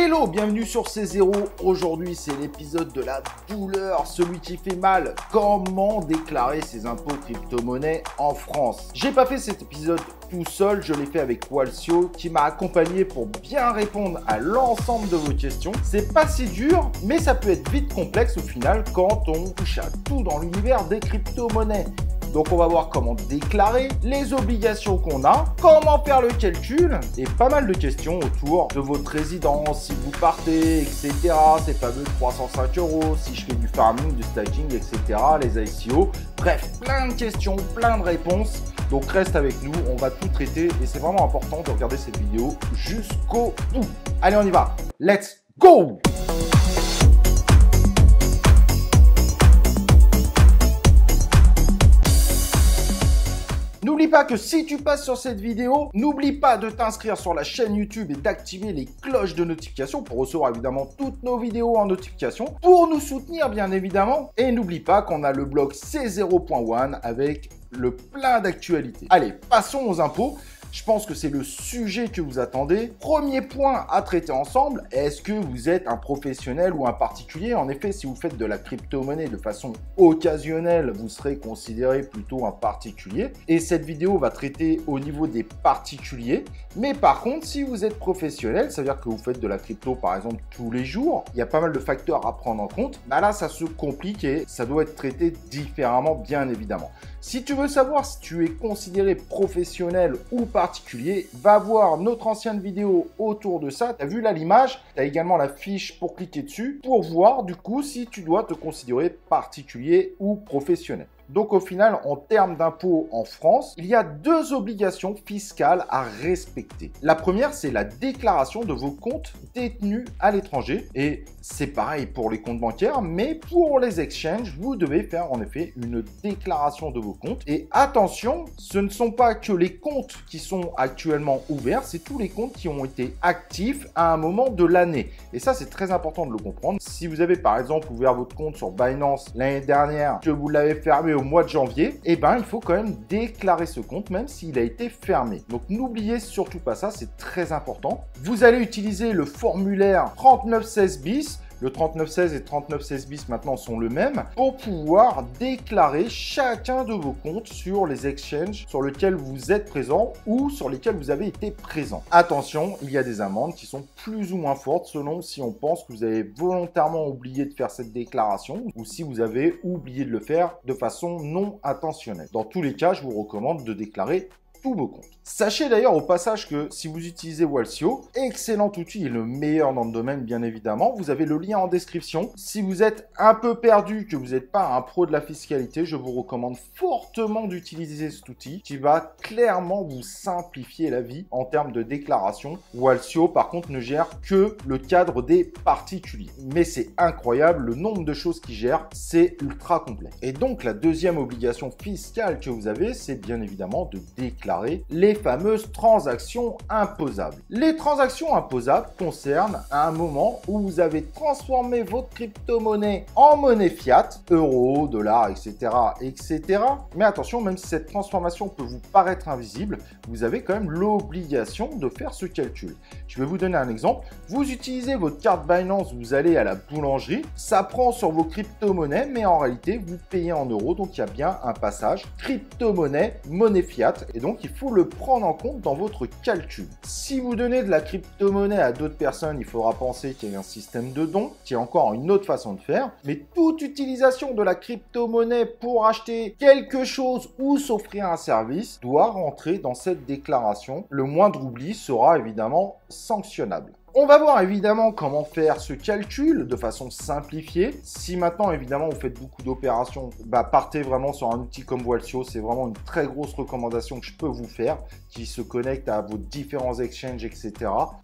Hello, bienvenue sur C0. Aujourd'hui, c'est l'épisode de la douleur, celui qui fait mal. Comment déclarer ses impôts crypto-monnaie en France? J'ai pas fait cet épisode tout seul, je l'ai fait avec Walsio qui m'a accompagné pour bien répondre à l'ensemble de vos questions. C'est pas si dur, mais ça peut être vite complexe au final quand on touche à tout dans l'univers des crypto-monnaies. Donc on va voir comment déclarer, les obligations qu'on a, comment faire le calcul et pas mal de questions autour de votre résidence, si vous partez, etc. Ces fameux 305 €, si je fais du farming, du stacking, etc. Les ICO. Bref, plein de questions, plein de réponses. Donc reste avec nous, on va tout traiter et c'est vraiment important de regarder cette vidéo jusqu'au bout. Allez, on y va. Let's go! N'oublie pas que si tu passes sur cette vidéo, n'oublie pas de t'inscrire sur la chaîne YouTube et d'activer les cloches de notification pour recevoir évidemment toutes nos vidéos en notification, pour nous soutenir bien évidemment. Et n'oublie pas qu'on a le blog C0.one avec le plein d'actualités. Allez, passons aux impôts. Je pense que c'est le sujet que vous attendez. Premier point à traiter ensemble, est-ce que vous êtes un professionnel ou un particulier? En effet, si vous faites de la crypto-monnaie de façon occasionnelle, vous serez considéré plutôt un particulier. Et cette vidéo va traiter au niveau des particuliers. Mais par contre, si vous êtes professionnel, ça veut dire que vous faites de la crypto par exemple tous les jours, il y a pas mal de facteurs à prendre en compte. Bah là, ça se complique et ça doit être traité différemment, bien évidemment. Si tu veux savoir si tu es considéré professionnel ou particulier, va voir notre ancienne vidéo autour de ça. Tu as vu là l'image, tu as également la fiche pour cliquer dessus pour voir du coup si tu dois te considérer particulier ou professionnel. Donc au final, en termes d'impôts en France, il y a deux obligations fiscales à respecter. La première, c'est la déclaration de vos comptes détenus à l'étranger. Et c'est pareil pour les comptes bancaires, mais pour les exchanges, vous devez faire en effet une déclaration de vos comptes. Et attention, ce ne sont pas que les comptes qui sont actuellement ouverts, c'est tous les comptes qui ont été actifs à un moment de l'année. Et ça, c'est très important de le comprendre. Si vous avez par exemple ouvert votre compte sur Binance l'année dernière, que vous l'avez fermé au mois de janvier, eh ben, il faut quand même déclarer ce compte, même s'il a été fermé. Donc, n'oubliez surtout pas ça, c'est très important. Vous allez utiliser le formulaire 3916 bis. Le 3916 et 3916 bis maintenant sont le même pour pouvoir déclarer chacun de vos comptes sur les exchanges sur lesquels vous êtes présent ou sur lesquels vous avez été présent. Attention, il y a des amendes qui sont plus ou moins fortes selon si on pense que vous avez volontairement oublié de faire cette déclaration ou si vous avez oublié de le faire de façon non intentionnelle. Dans tous les cas, je vous recommande de déclarer tous vos comptes. Sachez d'ailleurs au passage que si vous utilisez Walsio, excellent outil et le meilleur dans le domaine bien évidemment, vous avez le lien en description. Si vous êtes un peu perdu, que vous n'êtes pas un pro de la fiscalité, je vous recommande fortement d'utiliser cet outil qui va clairement vous simplifier la vie en termes de déclaration. Walsio par contre ne gère que le cadre des particuliers. Mais c'est incroyable, le nombre de choses qu'il gère, c'est ultra complet. Et donc la deuxième obligation fiscale que vous avez, c'est bien évidemment de déclarer les fameuses transactions imposables. Les transactions imposables concernent à un moment où vous avez transformé votre crypto-monnaie en monnaie fiat, euros, dollars, etc., etc. Mais attention, même si cette transformation peut vous paraître invisible, vous avez quand même l'obligation de faire ce calcul. Je vais vous donner un exemple. Vous utilisez votre carte Binance, vous allez à la boulangerie, ça prend sur vos crypto-monnaies, mais en réalité, vous payez en euros, donc il y a bien un passage crypto-monnaie, monnaie fiat, et donc il faut le prendre en compte dans votre calcul. Si vous donnez de la crypto-monnaie à d'autres personnes, il faudra penser qu'il y a un système de dons, qui est encore une autre façon de faire. Mais toute utilisation de la crypto-monnaie pour acheter quelque chose ou s'offrir un service doit rentrer dans cette déclaration. Le moindre oubli sera évidemment sanctionnable. On va voir évidemment comment faire ce calcul de façon simplifiée. Si maintenant évidemment vous faites beaucoup d'opérations, partez vraiment sur un outil comme Walsio. C'est vraiment une très grosse recommandation que je peux vous faire qui se connecte à vos différents exchanges, etc.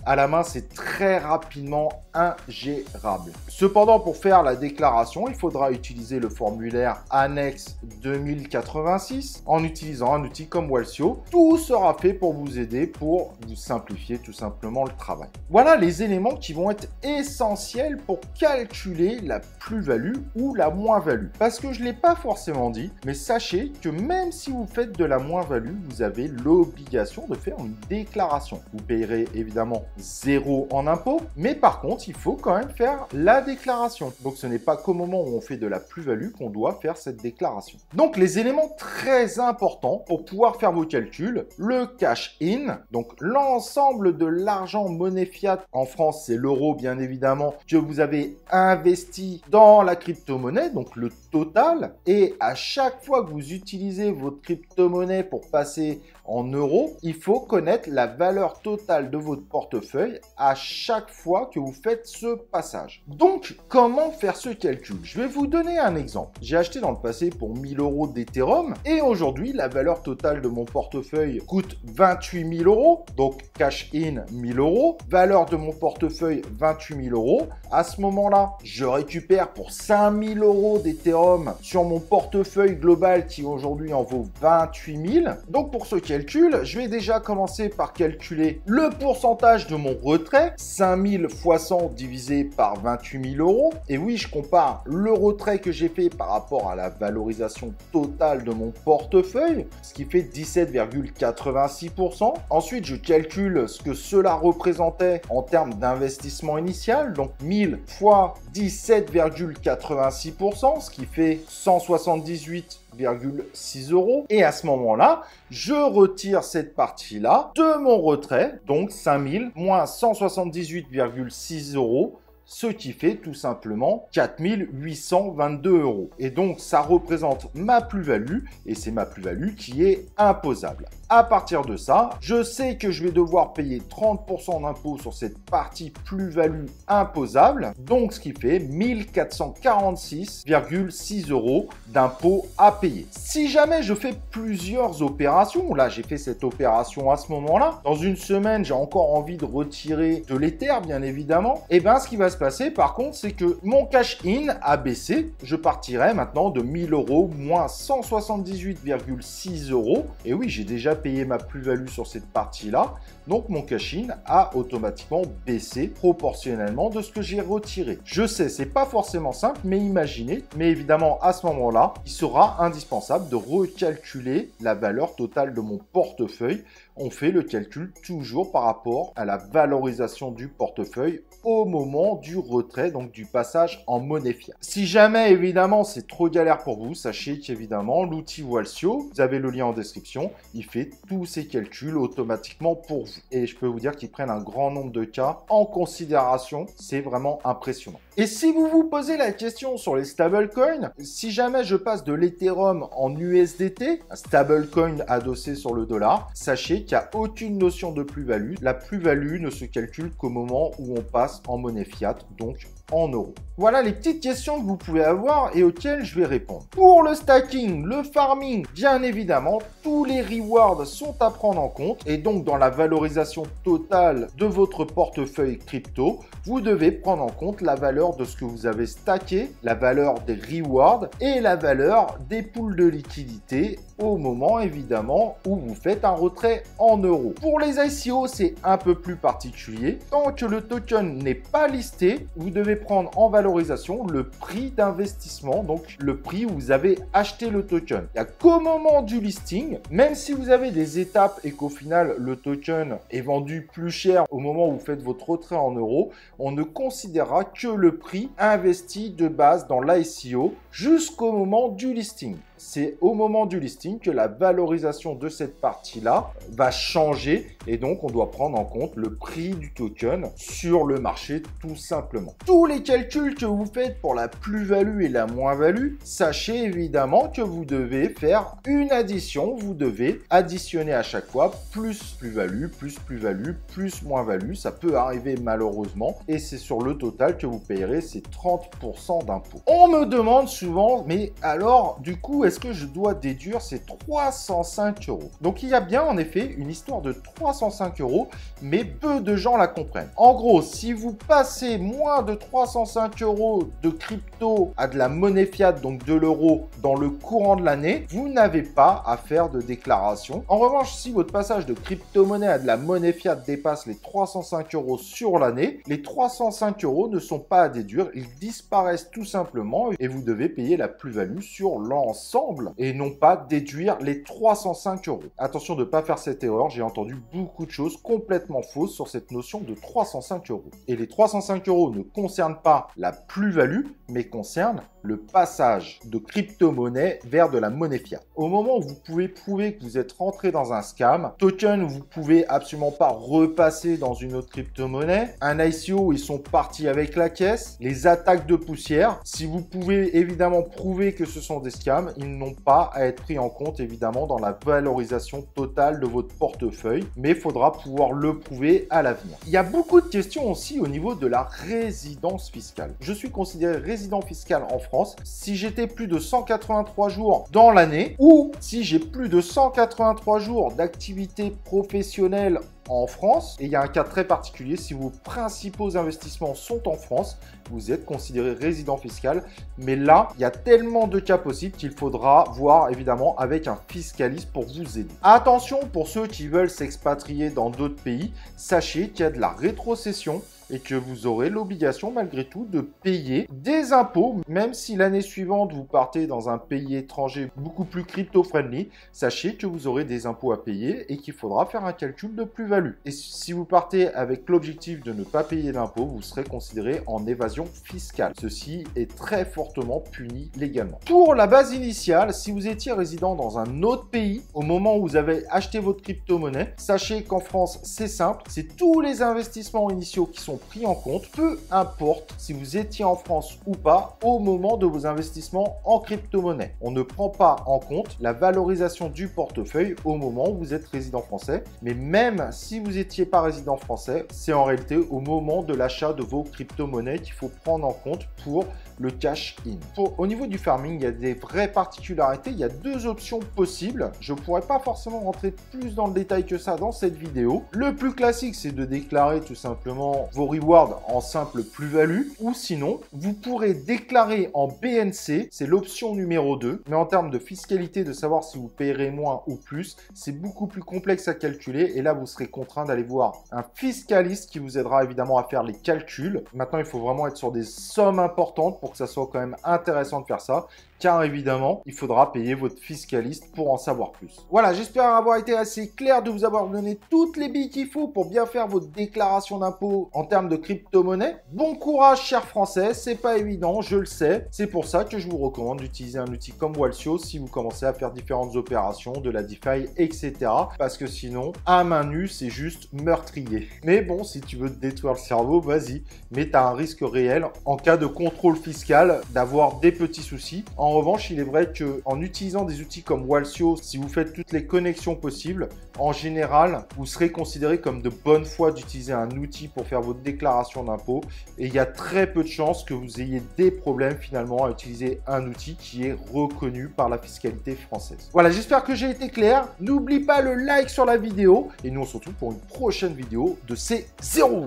À la main, c'est très rapidement ingérable. Cependant, pour faire la déclaration, il faudra utiliser le formulaire annexe 2086 en utilisant un outil comme Walsio. Tout sera fait pour vous aider, pour vous simplifier tout simplement le travail. Voilà les éléments qui vont être essentiels pour calculer la plus-value ou la moins-value. Parce que je ne l'ai pas forcément dit, mais sachez que même si vous faites de la moins-value, vous avez l'obligation de faire une déclaration. Vous payerez évidemment 0 en impôt, mais par contre, il faut quand même faire la déclaration. Donc, ce n'est pas qu'au moment où on fait de la plus-value qu'on doit faire cette déclaration. Donc, les éléments très importants pour pouvoir faire vos calculs, le cash in, donc l'ensemble de l'argent monnaie fiat, en France, c'est l'euro bien évidemment, que vous avez investi dans la crypto-monnaie, donc le total, et à chaque fois que vous utilisez votre crypto-monnaie pour passer en euros, il faut connaître la valeur totale de votre portefeuille à chaque fois que vous faites ce passage. Donc, comment faire ce calcul? Je vais vous donner un exemple. J'ai acheté dans le passé pour 1000 € d'Ethereum et aujourd'hui, la valeur totale de mon portefeuille coûte 28 000 €. Donc, cash in 1000 €, valeur de mon portefeuille 28 000 €. À ce moment-là, je récupère pour 5000 € d'Ethereum sur mon portefeuille global qui aujourd'hui en vaut 28 000. Donc, pour ce calcul, je vais déjà commencer par calculer le pourcentage de mon retrait. 5000 fois 100 divisé par 28 000 €. Et oui, je compare le retrait que j'ai fait par rapport à la valorisation totale de mon portefeuille, ce qui fait 17,86%. Ensuite, je calcule ce que cela représentait en termes d'investissement initial. Donc, 1000 fois 17,86%, ce qui fait 178,6 €. Et à ce moment-là, je retire cette partie-là de mon retrait, donc 5000 moins 178,6 €, ce qui fait tout simplement 4822 €. Et donc, ça représente ma plus-value, et c'est ma plus-value qui est imposable. À partir de ça, je sais que je vais devoir payer 30% d'impôt sur cette partie plus-value imposable, donc ce qui fait 1446,6 € d'impôt à payer. Si jamais je fais plusieurs opérations, là j'ai fait cette opération à ce moment-là, dans une semaine j'ai encore envie de retirer de l'Ether bien évidemment, et bien ce qui va se passer par contre c'est que mon cash in a baissé, je partirai maintenant de 1000 € moins 178,6 €, et oui j'ai déjà payé ma plus-value sur cette partie-là. Donc, mon cash-in a automatiquement baissé proportionnellement de ce que j'ai retiré. Je sais, c'est pas forcément simple, mais imaginez. Mais évidemment, à ce moment-là, il sera indispensable de recalculer la valeur totale de mon portefeuille. On fait le calcul toujours par rapport à la valorisation du portefeuille au moment du retrait, donc du passage en monnaie fiat. Si jamais, évidemment, c'est trop galère pour vous, sachez qu'évidemment, l'outil Walsio, vous avez le lien en description, il fait tous ces calculs automatiquement pour vous. Et je peux vous dire qu'ils prennent un grand nombre de cas en considération. C'est vraiment impressionnant. Et si vous vous posez la question sur les stablecoins, si jamais je passe de l'Ethereum en USDT, un stablecoin adossé sur le dollar, sachez qu'il n'y a aucune notion de plus-value. La plus-value ne se calcule qu'au moment où on passe en monnaie fiat, donc en euros. Voilà les petites questions que vous pouvez avoir et auxquelles je vais répondre. Pour le stacking, le farming, bien évidemment, tous les rewards sont à prendre en compte et donc dans la valorisation totale de votre portefeuille crypto, vous devez prendre en compte la valeur de ce que vous avez stacké, la valeur des rewards et la valeur des pools de liquidité au moment évidemment où vous faites un retrait en euros. Pour les ICO, c'est un peu plus particulier. Tant que le token n'est pas listé, vous devez prendre en valorisation le prix d'investissement, donc le prix où vous avez acheté le token. Il n'y a qu'au moment du listing, même si vous avez des étapes et qu'au final le token est vendu plus cher au moment où vous faites votre retrait en euros, on ne considérera que le prix investi de base dans l'ICO jusqu'au moment du listing. C'est au moment du listing que la valorisation de cette partie-là va changer et donc on doit prendre en compte le prix du token sur le marché tout simplement. Tous les calculs que vous faites pour la plus-value et la moins-value, sachez évidemment que vous devez faire une addition. Vous devez additionner à chaque fois plus plus-value, plus moins-value. Ça peut arriver malheureusement et c'est sur le total que vous payerez ces 30% d'impôts. On me demande souvent, mais alors du coup, est-ce que je dois déduire ces 305 euros? Donc il y a bien en effet une histoire de 305 euros, mais peu de gens la comprennent. En gros, si vous passez moins de 305 euros de crypto à de la monnaie fiat, donc de l'euro, dans le courant de l'année, vous n'avez pas à faire de déclaration. En revanche, si votre passage de crypto-monnaie à de la monnaie fiat dépasse les 305 euros sur l'année, les 305 euros ne sont pas à déduire, ils disparaissent tout simplement et vous devez payer la plus-value sur l'ensemble et non pas déduire les 305 euros. Attention de ne pas faire cette erreur, j'ai entendu beaucoup de choses complètement fausses sur cette notion de 305 euros. Et les 305 euros ne concernent pas la plus-value, mais concernent le passage de crypto-monnaie vers de la monnaie fiat. Au moment où vous pouvez prouver que vous êtes rentré dans un scam, token où vous pouvez absolument pas repasser dans une autre crypto-monnaie, un ICO où ils sont partis avec la caisse, les attaques de poussière, si vous pouvez évidemment prouver que ce sont des scams, ils n'ont pas à être pris en compte évidemment dans la valorisation totale de votre portefeuille, mais il faudra pouvoir le prouver à l'avenir. Il y a beaucoup de questions aussi au niveau de la résidence fiscale. Je suis considéré résident fiscal en France si j'étais plus de 183 jours dans l'année ou si j'ai plus de 183 jours d'activité professionnelle en France. Et il y a un cas très particulier, si vos principaux investissements sont en France, vous êtes considéré résident fiscal. Mais là, il y a tellement de cas possibles qu'il faudra voir évidemment avec un fiscaliste pour vous aider. Attention pour ceux qui veulent s'expatrier dans d'autres pays, sachez qu'il y a de la rétrocession et que vous aurez l'obligation malgré tout de payer des impôts, même si l'année suivante vous partez dans un pays étranger beaucoup plus crypto-friendly, sachez que vous aurez des impôts à payer et qu'il faudra faire un calcul de plus-value. Et si vous partez avec l'objectif de ne pas payer d'impôts, vous serez considéré en évasion fiscale. Ceci est très fortement puni légalement. Pour la base initiale, si vous étiez résident dans un autre pays au moment où vous avez acheté votre crypto-monnaie, sachez qu'en France, c'est simple, c'est tous les investissements initiaux qui sont pris en compte, peu importe si vous étiez en France ou pas au moment de vos investissements en crypto-monnaie. On ne prend pas en compte la valorisation du portefeuille au moment où vous êtes résident français, mais même si vous n'étiez pas résident français, c'est en réalité au moment de l'achat de vos crypto-monnaies qu'il faut prendre en compte pour le cash-in. Au niveau du farming, il y a des vraies particularités, il y a deux options possibles. Je ne pourrais pas forcément rentrer plus dans le détail que ça dans cette vidéo. Le plus classique, c'est de déclarer tout simplement vos rewards en simple plus-value, ou sinon, vous pourrez déclarer en BNC, c'est l'option numéro 2, mais en termes de fiscalité, de savoir si vous payerez moins ou plus, c'est beaucoup plus complexe à calculer, et là, vous serez contraint d'aller voir un fiscaliste qui vous aidera évidemment à faire les calculs. Maintenant, il faut vraiment être sur des sommes importantes pour que ça soit quand même intéressant de faire ça, car évidemment, il faudra payer votre fiscaliste pour en savoir plus. Voilà, j'espère avoir été assez clair, de vous avoir donné toutes les billes qu'il faut pour bien faire votre déclaration d'impôt en termes de crypto-monnaie. Bon courage, chers Français, c'est pas évident, je le sais. C'est pour ça que je vous recommande d'utiliser un outil comme Walsio si vous commencez à faire différentes opérations, de la DeFi, etc. Parce que sinon, à main nue, c'est juste meurtrier. Mais bon, si tu veux te détruire le cerveau, vas-y. Mais tu as un risque réel en cas de contrôle fiscal d'avoir des petits soucis. En revanche, il est vrai qu'en utilisant des outils comme Walsio, si vous faites toutes les connexions possibles, en général, vous serez considéré comme de bonne foi d'utiliser un outil pour faire votre déclaration d'impôt. Et il y a très peu de chances que vous ayez des problèmes finalement à utiliser un outil qui est reconnu par la fiscalité française. Voilà, j'espère que j'ai été clair. N'oublie pas le like sur la vidéo. Et nous, on se retrouve pour une prochaine vidéo de C0.